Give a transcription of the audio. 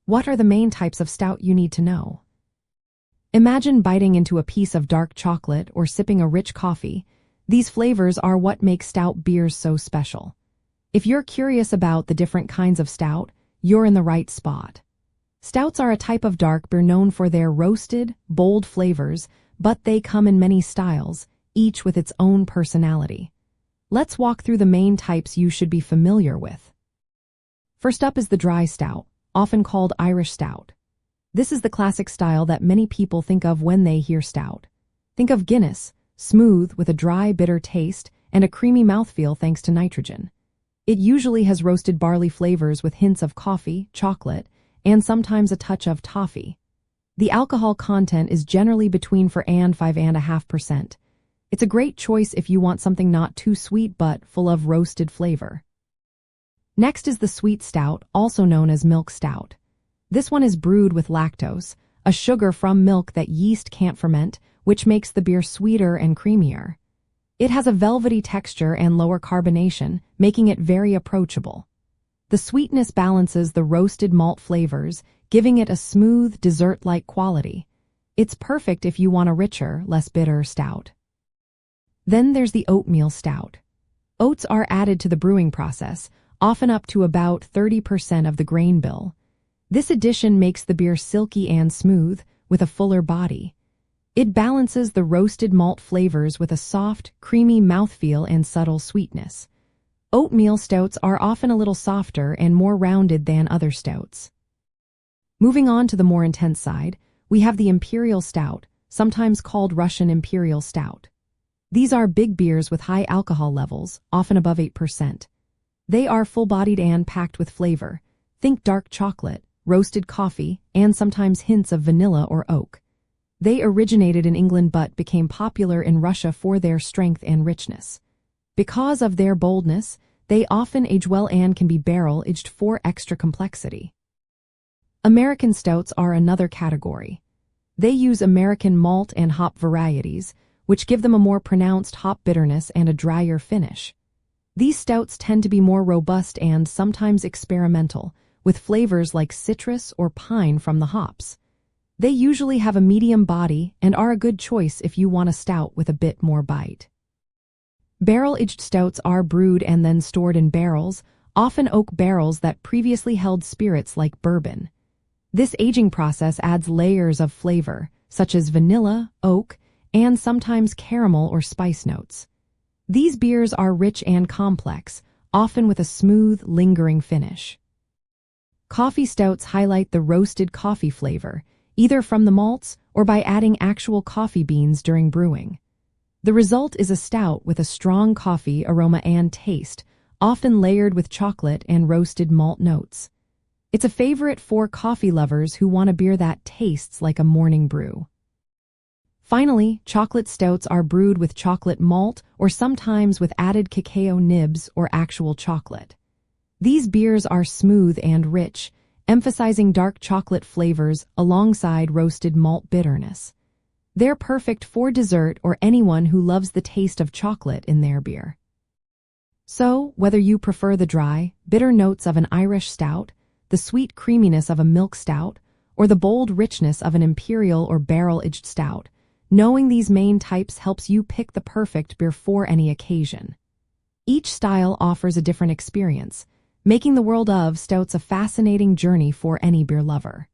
What are the main types of stout you need to know? Imagine biting into a piece of dark chocolate or sipping a rich coffee. These flavors are what make stout beers so special. If you're curious about the different kinds of stout, you're in the right spot. Stouts are a type of dark beer known for their roasted, bold flavors, but they come in many styles, each with its own personality. Let's walk through the main types you should be familiar with. First up is the dry stout, often called Irish stout. This is the classic style that many people think of when they hear stout. Think of Guinness, smooth with a dry, bitter taste and a creamy mouthfeel thanks to nitrogen. It usually has roasted barley flavors with hints of coffee, chocolate, and sometimes a touch of toffee. The alcohol content is generally between 4 and 5.5%. It's a great choice if you want something not too sweet but full of roasted flavor. Next is the sweet stout, also known as milk stout. This one is brewed with lactose, a sugar from milk that yeast can't ferment, which makes the beer sweeter and creamier. It has a velvety texture and lower carbonation, making it very approachable. The sweetness balances the roasted malt flavors, giving it a smooth, dessert-like quality. It's perfect if you want a richer, less bitter stout. Then there's the oatmeal stout. Oats are added to the brewing process, often up to about 30% of the grain bill. This addition makes the beer silky and smooth, with a fuller body. It balances the roasted malt flavors with a soft, creamy mouthfeel and subtle sweetness. Oatmeal stouts are often a little softer and more rounded than other stouts. Moving on to the more intense side, we have the Imperial stout, sometimes called Russian Imperial stout. These are big beers with high alcohol levels, often above 8%. They are full-bodied and packed with flavor. Think dark chocolate, roasted coffee, and sometimes hints of vanilla or oak. They originated in England but became popular in Russia for their strength and richness. Because of their boldness, they often age well and can be barrel-aged for extra complexity. American stouts are another category. They use American malt and hop varieties, which give them a more pronounced hop bitterness and a drier finish. These stouts tend to be more robust and sometimes experimental, with flavors like citrus or pine from the hops. They usually have a medium body and are a good choice if you want a stout with a bit more bite. Barrel-aged stouts are brewed and then stored in barrels, often oak barrels that previously held spirits like bourbon. This aging process adds layers of flavor, such as vanilla, oak, and sometimes caramel or spice notes. These beers are rich and complex, often with a smooth, lingering finish. Coffee stouts highlight the roasted coffee flavor, either from the malts or by adding actual coffee beans during brewing. The result is a stout with a strong coffee aroma and taste, often layered with chocolate and roasted malt notes. It's a favorite for coffee lovers who want a beer that tastes like a morning brew. Finally, chocolate stouts are brewed with chocolate malt or sometimes with added cacao nibs or actual chocolate. These beers are smooth and rich, emphasizing dark chocolate flavors alongside roasted malt bitterness. They're perfect for dessert or anyone who loves the taste of chocolate in their beer. So, whether you prefer the dry, bitter notes of an Irish stout, the sweet creaminess of a milk stout, or the bold richness of an imperial or barrel-aged stout, knowing these main types helps you pick the perfect beer for any occasion. Each style offers a different experience, making the world of stouts a fascinating journey for any beer lover.